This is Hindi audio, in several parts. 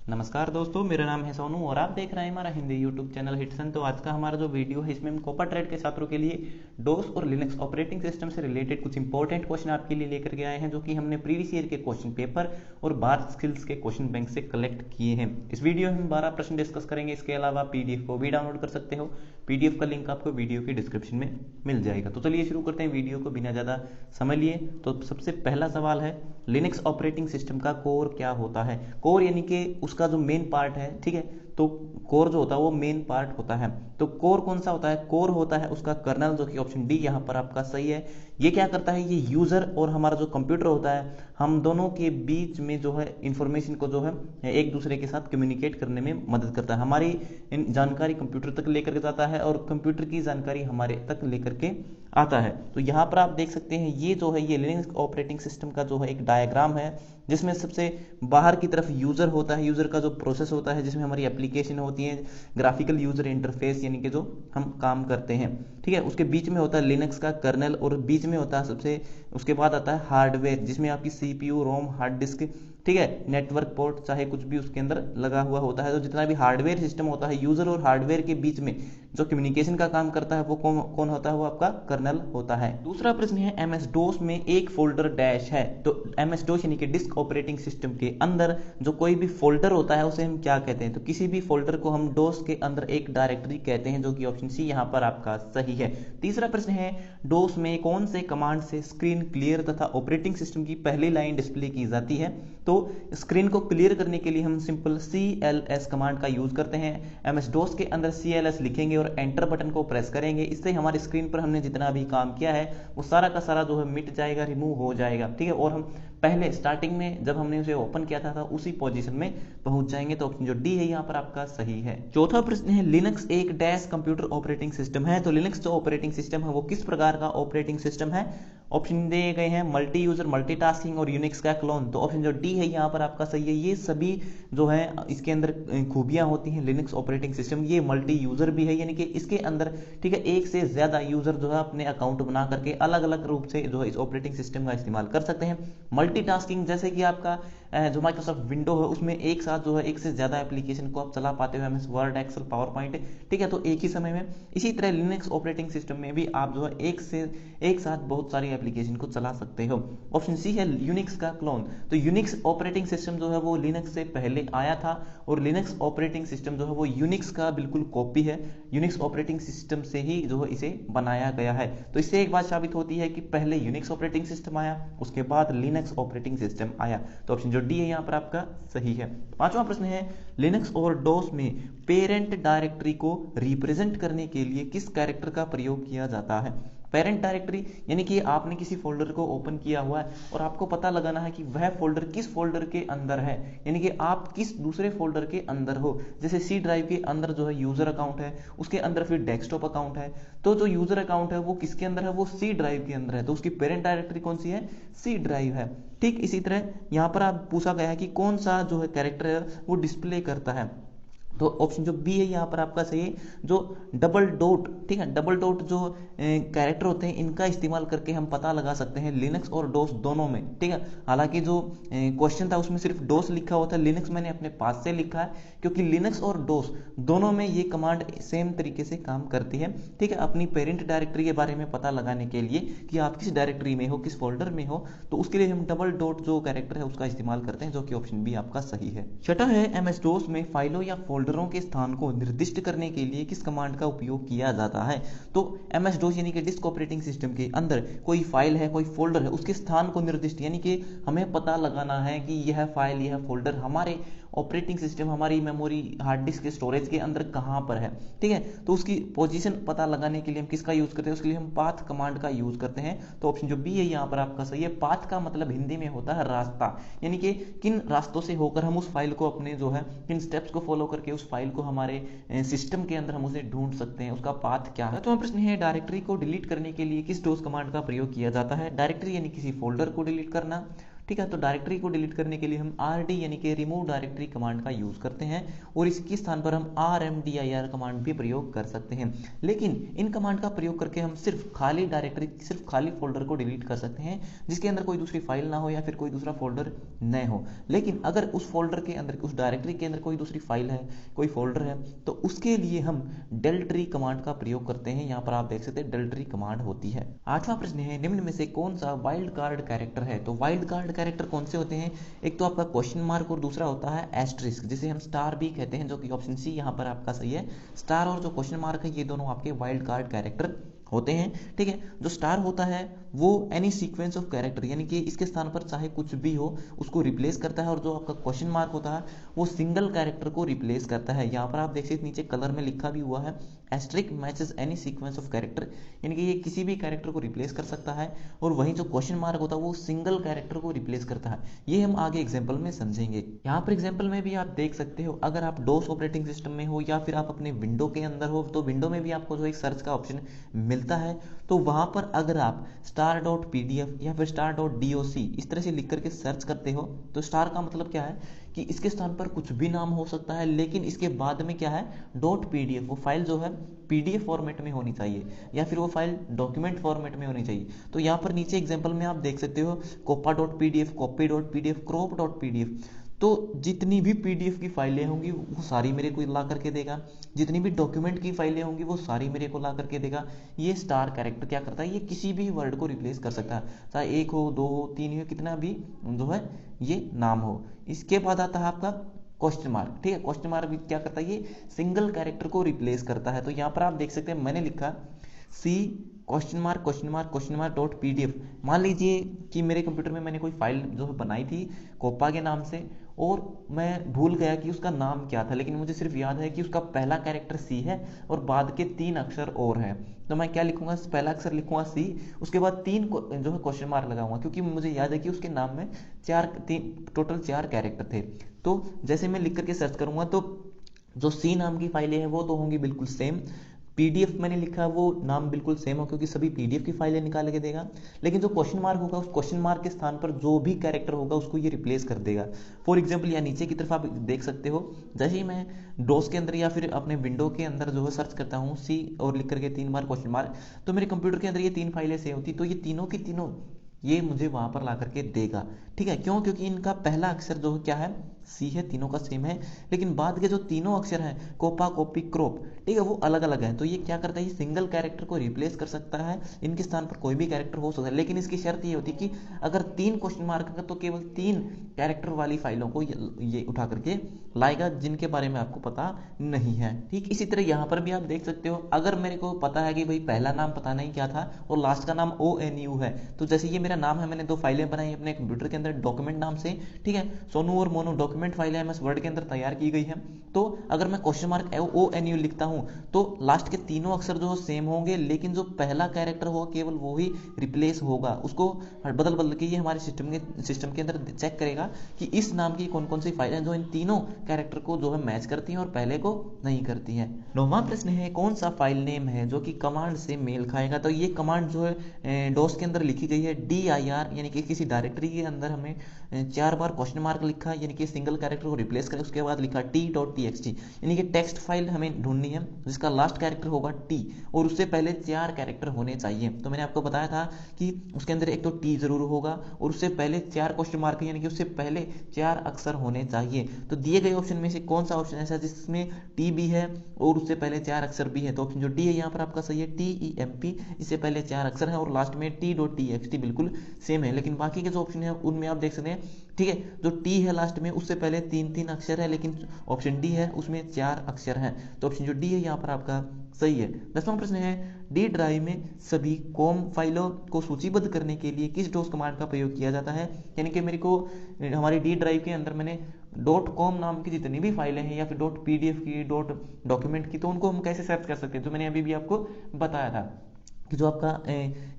नमस्कार दोस्तों, मेरा नाम है सोनू और आप देख रहे हैं हमारा हिंदी यूट्यूब चैनल हिटसन। तो आज का हमारा जो वीडियो है इसमें हम कोपा ट्रेड के छात्रों के लिए डोस और लिनक्स ऑपरेटिंग सिस्टम से रिलेटेड कुछ इंपॉर्टेंट क्वेश्चन आपके लिए लेकर के आए हैं, जो कि हमने प्रीवियस ईयर के क्वेश्चन पेपर और बार स्किल्स के क्वेश्चन बैंक से कलेक्ट किए हैं। इस वीडियो में हम 12 प्रश्न डिस्कस करेंगे। इसके अलावा पीडीएफ को भी डाउनलोड कर सकते हो। पीडीएफ का लिंक आपको वीडियो के डिस्क्रिप्शन में मिल जाएगा। तो चलिए शुरू करते हैं वीडियो को बिना ज़्यादा समय लिए। तो सबसे पहला सवाल है, लिनक्स ऑपरेटिंग सिस्टम का कोर क्या होता है। कोर यानी कि उसका जो मेन पार्ट है, ठीक है। तो कोर जो होता है वो मेन पार्ट होता है। तो कोर कौन सा होता है? कोर होता है उसका कर्नल, जो कि ऑप्शन डी यहाँ पर आपका सही है। ये क्या करता है? ये यूजर और हमारा जो कंप्यूटर होता है, हम दोनों के बीच में जो है इंफॉर्मेशन को जो है एक दूसरे के साथ कम्युनिकेट करने में मदद करता है। हमारी जानकारी कंप्यूटर तक लेकर के जाता है और कंप्यूटर की जानकारी हमारे तक लेकर के आता है। तो यहाँ पर आप देख सकते हैं ये जो है ये लिनक्स ऑपरेटिंग सिस्टम का जो है एक डायग्राम है, जिसमें सबसे बाहर की तरफ यूजर होता है। यूजर का जो प्रोसेस होता है, जिसमें हमारी एप्लीकेशन होती है, ग्राफिकल यूजर इंटरफेस यानी कि जो हम काम करते हैं, ठीक है। उसके बीच में होता है लिनक्स का कर्नल और बीच में होता है सबसे, उसके बाद आता है हार्डवेयर, जिसमें आपकी सीपीयू, रोम, हार्ड डिस्क, ठीक है, नेटवर्क पोर्ट चाहे कुछ भी उसके अंदर लगा हुआ होता है। तो जितना भी हार्डवेयर सिस्टम होता है, यूजर और हार्डवेयर के बीच में जो कम्युनिकेशन का काम करता है वो कौन होता है? वो आपका कर्नल होता है। दूसरा प्रश्न है, एमएस डोस में एक फोल्डर डैश है। तो एमएस डोस यानी कि डिस्क ऑपरेटिंग सिस्टम के अंदर जो कोई भी फोल्डर होता है उसे हम क्या कहते हैं? तो किसी भी फोल्डर को हम डोस के अंदर एक डायरेक्टरी कहते हैं, जो कि ऑप्शन सी यहाँ पर आपका सही है। तीसरा प्रश्न है, डोस में कौन से कमांड से स्क्रीन क्लियर तथा ऑपरेटिंग सिस्टम की पहली लाइन डिस्प्ले की जाती है? तो स्क्रीन को क्लियर करने के लिए हम सिंपल CLS कमांड का यूज करते हैं। एमएस डोस के अंदर CLS लिखेंगे और एंटर बटन को प्रेस करेंगे। इससे हमारी स्क्रीन पर हमने जितना भी काम किया है वो सारा का सारा जो है मिट जाएगा, रिमूव हो जाएगा, ठीक है। और हम पहले स्टार्टिंग में जब हमने उसे ओपन किया था उसी पोजीशन में पहुंच जाएंगे। तो ऑप्शन जो डी है यहाँ पर आपका सही है। चौथा प्रश्न है, लिनक्स एक डैश कंप्यूटर ऑपरेटिंग सिस्टम है। तो लिनक्स जो ऑपरेटिंग सिस्टम है वो किस प्रकार का ऑपरेटिंग सिस्टम है? ऑप्शन दिए गए हैं मल्टी यूजर, मल्टीटास्किंग और यूनिक्स का क्लोन। तो ऑप्शन जो डी है यहाँ पर आपका सही है। ये सभी जो है इसके अंदर खूबियां होती हैं लिनक्स ऑपरेटिंग सिस्टम। ये मल्टी यूजर भी है, यानी कि इसके अंदर, ठीक है, एक से ज्यादा यूजर जो है अपने अकाउंट बना करके अलग अलग रूप से जो है इस ऑपरेटिंग सिस्टम का इस्तेमाल कर सकते हैं। मल्टीटास्किंग, जैसे कि आपका जो माइक्रोसॉफ्ट विंडो है उसमें एक साथ जो है एक से ज्यादा एप्लीकेशन को आप चला पाते हो, MS Word, Excel, PowerPoint, ठीक है, तो एक ही समय में। इसी तरह लिनक्स ऑपरेटिंग सिस्टम में भी आप जो है एक साथ बहुत सारी एप्लीकेशन को चला सकते हो। ऑप्शन सी है यूनिक्स का क्लोन। तो यूनिक्स ऑपरेटिंग सिस्टम जो है वो लिनक्स से पहले आया था और लिनक्स ऑपरेटिंग सिस्टम जो है वो यूनिक्स का बिल्कुल कॉपी है। यूनिक्स ऑपरेटिंग सिस्टम से ही जो है इसे बनाया गया है। तो इससे एक बात साबित होती है कि पहले यूनिक्स ऑपरेटिंग सिस्टम आया, उसके बाद लिनक्स ऑपरेटिंग सिस्टम आया। तो ऑप्शन जो डी है यहाँ पर आपका सही है। पांचवा प्रश्न है, लिनक्स और डोस में पेरेंट डायरेक्टरी को रिप्रेजेंट करने के लिए किस कैरेक्टर का प्रयोग किया जाता है? पेरेंट डायरेक्टरी यानी कि आपने किसी फोल्डर को ओपन किया हुआ है और आपको पता लगाना है कि वह फोल्डर किस फोल्डर के अंदर है, यानी कि आप किस दूसरे फोल्डर के अंदर हो। जैसे सी ड्राइव के अंदर जो है यूजर अकाउंट है, उसके अंदर फिर डेस्कटॉप अकाउंट है। तो जो यूजर अकाउंट है वो किसके अंदर है? वो सी ड्राइव के अंदर है। तो उसकी पेरेंट डायरेक्टरी कौन सी है? सी ड्राइव है। ठीक इसी तरह यहाँ पर आप पूछा गया है कि कौन सा जो है कैरेक्टर है वो डिस्प्ले करता है। तो ऑप्शन जो बी है यहाँ पर आपका सही है, जो डबल डॉट, ठीक है, डबल डॉट जो कैरेक्टर होते हैं इनका इस्तेमाल करके हम पता लगा सकते हैं लिनक्स और डोस दोनों में, ठीक है। हालांकि जो क्वेश्चन था उसमें सिर्फ डोस लिखा हुआ था, लिनक्स मैंने अपने पास से लिखा है, क्योंकि लिनक्स और डोस दोनों में ये कमांड सेम तरीके से काम करती है, ठीक है। अपनी पेरेंट डायरेक्टरी के बारे में पता लगाने के लिए कि आप किस डायरेक्टरी में हो, किस फोल्डर में हो, तो उसके लिए हम डबल डॉट जो कैरेक्टर है उसका इस्तेमाल करते हैं, जो कि ऑप्शन बी आपका सही है। छठा है, एमएस डोस में फाइलों या फोल्डरों के स्थान को निर्दिष्ट करने के लिए किस कमांड का उपयोग किया जाता है? तो एमएस डोस यानी कि डिस्क ऑपरेटिंग सिस्टम के अंदर कोई फाइल है, कोई फोल्डर है, उसके स्थान को निर्दिष्ट, यानी कि हमें पता लगाना है कि यह फाइल, यह फोल्डर हमारे ऑपरेटिंग सिस्टम, हमारी मेमोरी, हार्ड डिस्क के स्टोरेज के अंदर कहां पर है, ठीक है। तो उसकी पोजीशन पता लगाने के लिए हम किसका यूज करते हैं? उसके लिए हम पाथ कमांड का यूज करते हैं। तो ऑप्शन जो बी है यहाँ पर आपका सही है। पाथ का मतलब हिंदी में होता है रास्ता, यानी कि किन रास्तों से होकर हम उस फाइल को अपने जो है किन स्टेप्स को फॉलो करके उस फाइल को हमारे सिस्टम के अंदर हम उसे ढूंढ सकते हैं, उसका पाथ क्या है। तो प्रश्न है, डायरेक्टरी को डिलीट करने के लिए किस डोस कमांड का प्रयोग किया जाता है? डायरेक्टरी यानी किसी फोल्डर को डिलीट करना, ठीक है। तो डायरेक्टरी को डिलीट करने के लिए हम rd यानी कि रिमूव डायरेक्टरी कमांड का यूज करते हैं और इसके स्थान पर हम rmdir कमांड भी प्रयोग कर सकते हैं। लेकिन इन कमांड का प्रयोग करके हम सिर्फ खाली डायरेक्टरी, सिर्फ खाली फोल्डर को डिलीट कर सकते हैं जिसके अंदर कोई दूसरी फाइल ना हो या फिर कोई दूसरा फोल्डर न हो। लेकिन अगर उस फोल्डर के अंदर, उस डायरेक्टरी के अंदर कोई दूसरी फाइल है, कोई फोल्डर है, तो उसके लिए हम deltree कमांड का प्रयोग करते हैं। यहाँ पर आप देख सकते हैं deltree कमांड होती है। आठवां प्रश्न है, निम्न में से कौन सा वाइल्ड कार्ड कैरेक्टर है? तो वाइल्ड कार्ड कैरेक्टर कौन से होते हैं? एक तो आपका क्वेश्चन मार्क और दूसरा होता है एस्टरिस्क, जिसे हम स्टार भी कहते हैं, जो कि ऑप्शन सी यहाँ पर आपका सही है। स्टार और जो क्वेश्चन मार्क है ये दोनों आपके वाइल्ड कार्ड कैरेक्टर होते हैं। ठीक है। जो स्टार होता है वो एनी सीक्वेंस ऑफ कैरेक्टर, यानी कि इसके स्थान पर चाहे कुछ भी हो उसको रिप्लेस करता है, और जो आपका क्वेश्चन मार्क होता है वो सिंगल कैरेक्टर को रिप्लेस करता है। यहाँ पर आप देख सकते नीचे कलर में लिखा भी हुआ है, asterisk matches any sequence of character, यानी कि ये किसी भी कैरेक्टर को रिप्लेस कर सकता है। और वहीं जो क्वेश्चन मार्क होता है वो सिंगल कैरेक्टर को रिप्लेस करता है। ये हम आगे एग्जाम्पल में समझेंगे। यहाँ पर एग्जाम्पल में भी आप देख सकते हो, अगर आप डोस ऑपरेटिंग सिस्टम में हो या फिर आप अपने विंडो के अंदर हो, तो विंडो में भी आपको जो एक सर्च का ऑप्शन मिलता है, तो वहां पर अगर आप star.pdf या फिर star.doc इस तरह से लिख करके सर्च करते हो, तो स्टार का मतलब क्या है कि इसके स्थान पर कुछ भी नाम हो सकता है, लेकिन इसके बाद में क्या है .pdf, वो फाइल जो है पीडीएफ फॉर्मेट में होनी चाहिए या फिर वो फाइल डॉक्यूमेंट फॉर्मेट में होनी चाहिए। तो यहाँ पर नीचे एग्जांपल में आप देख सकते हो copa.pdf, copy.pdf, crop.pdf। तो जितनी भी पीडीएफ की फाइलें होंगी वो सारी मेरे को ला करके देगा, जितनी भी डॉक्यूमेंट की फाइलें होंगी वो सारी मेरे को ला करके देगा। ये स्टार कैरेक्टर क्या करता है, ये किसी भी वर्ड को रिप्लेस कर सकता है, चाहे एक हो, दो हो, तीन हो, कितना भी जो है ये नाम हो। इसके बाद आता है आपका क्वेश्चन मार्क। ठीक है। क्वेश्चन मार्क भी क्या करता है, ये सिंगल कैरेक्टर को रिप्लेस करता है। तो यहाँ पर आप देख सकते हैं मैंने लिखा सी $?pdf। मान लीजिए कि मेरे कंप्यूटर में मैंने कोई फाइल जो है बनाई थी कोपा के नाम से, और मैं भूल गया कि उसका नाम क्या था, लेकिन मुझे सिर्फ याद है कि उसका पहला कैरेक्टर सी है और बाद के 3 अक्षर और हैं। तो मैं क्या लिखूंगा, पहला अक्षर लिखूंगा सी, उसके बाद 3 जो है क्वेश्चन मार्क लगाऊंगा, क्योंकि मुझे याद है कि उसके नाम में टोटल 4 कैरेक्टर थे। तो जैसे मैं लिख करके सर्च करूंगा तो जो सी नाम की फाइलें हैं वो तो होंगी बिल्कुल सेम, पीडीएफ मैंने लिखा वो नाम बिल्कुल सेम हो क्योंकि सभी पीडीएफ की फाइलें निकाल के देगा, लेकिन जो क्वेश्चन मार्क होगा उस क्वेश्चन मार्क के स्थान पर जो भी कैरेक्टर होगा उसको ये रिप्लेस कर देगा। फॉर एग्जांपल यहाँ नीचे की तरफ आप देख सकते हो, जैसे ही मैं डोस के अंदर या फिर अपने विंडो के अंदर जो है सर्च करता हूँ सी और लिख करके 3 बार क्वेश्चन मार्क, तो मेरे कंप्यूटर के अंदर ये 3 फाइलें सेव होती, तो ये तीनों की तीनों ये मुझे वहां पर ला करके देगा। ठीक है। क्यों? क्योंकि इनका पहला अक्षर जो क्या है, सी है, तीनों का सेम है, लेकिन बाद के जो तीनों अक्षर हैं कोपा, कॉपी, क्रॉप, ठीक है, वो अलग अलग हैं। तो ये क्या करता है, ये सिंगल कैरेक्टर को रिप्लेस कर सकता है, इनके स्थान पर कोई भी कैरेक्टर हो सकता है, लेकिन इसकी शर्त ये होती है कि अगर 3 क्वेश्चन मार्क का तो केवल 3 कैरेक्टर वाली फाइलों को ये उठा करके लाएगा जिनके बारे में आपको पता नहीं है। ठीक इसी तरह यहाँ पर भी आप देख सकते हो, अगर मेरे को पता है कि भाई पहला नाम पता नहीं क्या था और लास्ट का नाम ONU है, तो जैसे ये मेरा नाम है, मैंने 2 फाइलें बनाई अपने कंप्यूटर के अंदर डॉक्यूमेंट नाम से, ठीक है, सोनू और मोनू डॉक्यूमेंट फाइल है MS वर्ड के अंदर तैयार की गई है। तो अगर मैं क्वेश्चन मार्क ONU लिखता हूं तो लास्ट के तीनों अक्षर जो सेम होंगे, लेकिन जो पहला कैरेक्टर होगा केवल वो ही रिप्लेस होगा, उसको बदल बदल के ये हमारे सिस्टम के अंदर चेक करेगा कि इस नाम की कौन कौन सी फाइल है जो इन तीनों कैरेक्टर को जो है मैच करती हैं और पहले को नहीं करती हैं। 9वां प्रश्न है, कौन सा फाइल नेम है जो कि कमांड से मेल खाएगा? तो ये कमांड जो है डोस के अंदर लिखी गई है dir, यानी कि किसी डायरेक्टरी के अंदर हमें 4 बार क्वेश्चन मार्क लिखा, यानी कि सिंगल कैरेक्टर को रिप्लेस करें, उसके बाद लिखा t.txt, यानी कि टेक्स्ट फाइल हमें ढूंढनी है जिसका लास्ट कैरेक्टर होगा t और उससे पहले 4 कैरेक्टर होने चाहिए। तो मैंने आपको बताया था कि उसके अंदर एक तो t जरूर होगा और उससे पहले 4 क्वेश्चन मार्क, यानी कि उससे पहले 4 अक्षर होने चाहिए। तो दिए गए ऑप्शन में से कौन सा ऑप्शन ऐसा है जिसमें t भी है और उससे पहले 4 अक्षर भी है? तो ऑप्शन जो डी है यहाँ पर आपका सही है, TEMP, इससे पहले 4 अक्षर है और लास्ट में t.txt बिल्कुल सेम है। लेकिन बाकी के जो ऑप्शन है उनमें आप देख सकते हैं, ठीक है, जो टी है लास्ट में उससे पहले 3 अक्षर है, लेकिन ऑप्शन डी है उसमें 4 अक्षर हैं। तो ऑप्शन जो डी है यहाँ पर आपका सही है। 10वां प्रश्न है, डी ड्राइव में सभी कॉम फाइलों को सूचीबद्ध करने के लिए किस डॉस कमांड का प्रयोग किया जाता है? यानी कि मेरे को हमारी डी ड्राइव के अंदर मैंने .com नाम की जितनी भी फाइलें हैं या फिर .pdf की, डॉक्यूमेंट की, तो उनको हम कैसे सर्च कर सकते हैं? तो मैंने अभी भी आपको बताया था कि जो आपका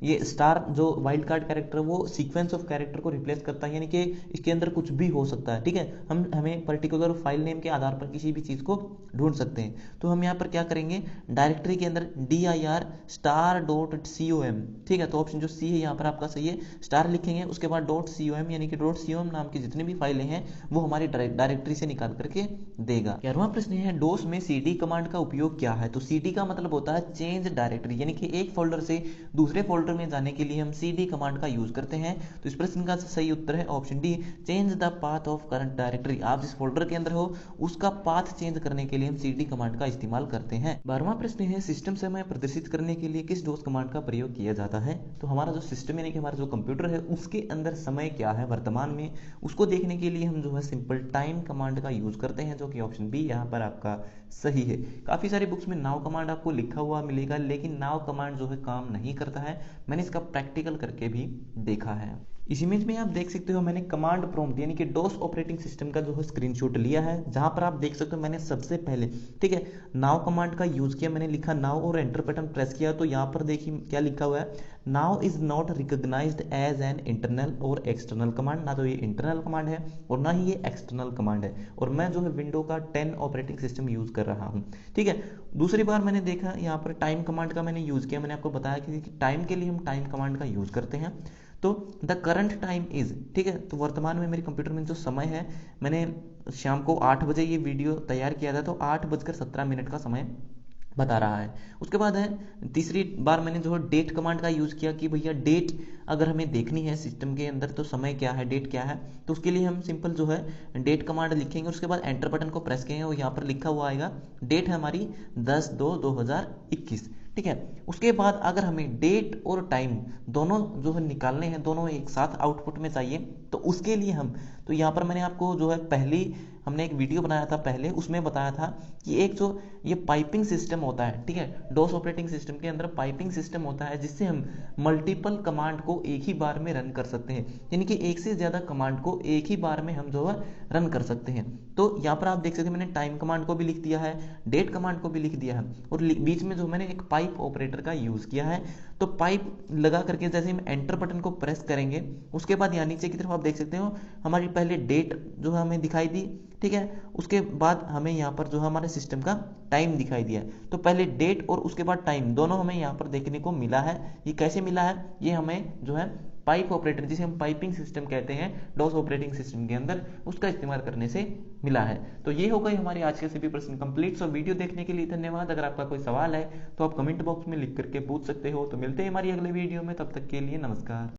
ये स्टार जो वाइल्ड कार्ड कैरेक्टर है वो सीक्वेंस ऑफ कैरेक्टर को रिप्लेस करता है, यानी कि इसके अंदर कुछ भी हो सकता है। ठीक है, हमें पर्टिकुलर फाइल नेम के आधार पर किसी भी चीज़ को ढूंढ सकते हैं। तो हम यहाँ पर क्या करेंगे, डायरेक्टरी के अंदर dir star.com, ठीक है, तो ऑप्शन जो सी है यहाँ पर आपका सही है, स्टार लिखेंगे, उसके बाद .com यानी कि .com नाम की जितनी भी फाइलें हैं वो हमारी डायरेक्टरी से निकाल करके देगा। 11वां प्रश्न है, डोस में cd कमांड का उपयोग क्या है। तो cd का मतलब होता है चेंज डायरेक्टरी, यानी कि एक फोल्डर से दूसरे फोल्डर में जाने के लिए हम cd कमांड का यूज करते हैं। तो इस प्रश्न का सही उत्तर है option D, change the path of current directory. आप जिस फोल्डर के अंदर हो उसका पाथ चेंज करने के लिए हम cd कमांड का इस्तेमाल करते हैं। 12वां प्रश्न है, सिस्टम समय प्रदर्शित करने के लिए किस डोस कमांड का प्रयोग किया जाता है। तो हमारा जो सिस्टम यानी कि हमारा जो कंप्यूटर है उसके अंदर समय क्या है वर्तमान में, उसको देखने के लिए हम जो है सिंपल टाइम कमांड का यूज करते हैं, जो कि ऑप्शन बी यहाँ पर आपका सही है। काफी सारी बुक्स में नाउ कमांड आपको लिखा हुआ मिलेगा, लेकिन नाउ कमांड जो है काम नहीं करता है, मैंने इसका प्रैक्टिकल करके भी देखा है। इस इमेज में आप देख सकते हो मैंने कमांड प्रॉम्प्ट यानी कि डोस ऑपरेटिंग सिस्टम का जो है स्क्रीनशॉट लिया है, जहां पर आप देख सकते हो मैंने सबसे पहले, ठीक है, नाउ कमांड का यूज किया, मैंने लिखा नाउ और एंटर बटन प्रेस किया। तो यहाँ पर देखिए क्या लिखा हुआ है, now is not recognised as an internal और एक्सटर्नल कमांड। ना तो ये इंटरनल कमांड है और ना ही ये एक्सटर्नल कमांड है, और मैं जो है विंडो का 10 ऑपरेटिंग सिस्टम यूज कर रहा हूँ। ठीक है, दूसरी बार मैंने देखा यहाँ पर टाइम कमांड का मैंने यूज किया, मैंने आपको बताया कि टाइम के लिए हम टाइम कमांड का यूज करते हैं। तो द करंट टाइम इज, ठीक है, तो वर्तमान में मेरे कंप्यूटर में जो समय है, मैंने शाम को 8 बजे ये वीडियो तैयार किया था, तो 8:17 का समय बता रहा है। उसके बाद है तीसरी बार मैंने जो है डेट कमांड का यूज किया कि भैया डेट अगर हमें देखनी है सिस्टम के अंदर तो समय क्या है, डेट क्या है, तो उसके लिए हम सिंपल जो है डेट कमांड लिखेंगे, उसके बाद एंटर बटन को प्रेस करेंगे और यहाँ पर लिखा हुआ आएगा डेट है हमारी 10/2/2021। ठीक है, उसके बाद अगर हमें डेट और टाइम दोनों जो है निकालने हैं, दोनों एक साथ आउटपुट में चाहिए, तो उसके लिए हम, तो यहाँ पर मैंने आपको जो है पहली हमने एक वीडियो बनाया था पहले, उसमें बताया था कि एक जो ये पाइपिंग सिस्टम होता है, ठीक है, डोस ऑपरेटिंग सिस्टम के अंदर पाइपिंग सिस्टम होता है जिससे हम मल्टीपल कमांड को एक ही बार में रन कर सकते हैं, यानी कि एक से ज्यादा कमांड को एक ही बार में हम जो है रन कर सकते हैं। तो यहाँ पर आप देख सकते हैं मैंने टाइम कमांड को भी लिख दिया है, डेट कमांड को भी लिख दिया है, और बीच में जो मैंने एक पाइप ऑपरेटर का यूज किया है। तो पाइप लगा करके जैसे हम एंटर बटन को प्रेस करेंगे, उसके बाद यहाँ नीचे की तरफ आप देख सकते हो हमारी पहले डेट जो है हमें दिखाई दी, ठीक है, उसके बाद हमें यहाँ पर जो है हमारे सिस्टम का टाइम दिखाई दिया। तो पहले डेट और उसके बाद टाइम दोनों हमें यहाँ पर देखने को मिला है। ये कैसे मिला है, ये हमें जो है पाइप ऑपरेटर जिसे हम पाइपिंग सिस्टम कहते हैं डोस ऑपरेटिंग सिस्टम के अंदर, उसका इस्तेमाल करने से मिला है। तो ये हो गई हमारी आज के सभी प्रश्न कंप्लीट। सो वीडियो देखने के लिए धन्यवाद। अगर आपका कोई सवाल है तो आप कमेंट बॉक्स में लिख करके पूछ सकते हो। तो मिलते हैं हमारी अगले वीडियो में, तब तक के लिए नमस्कार।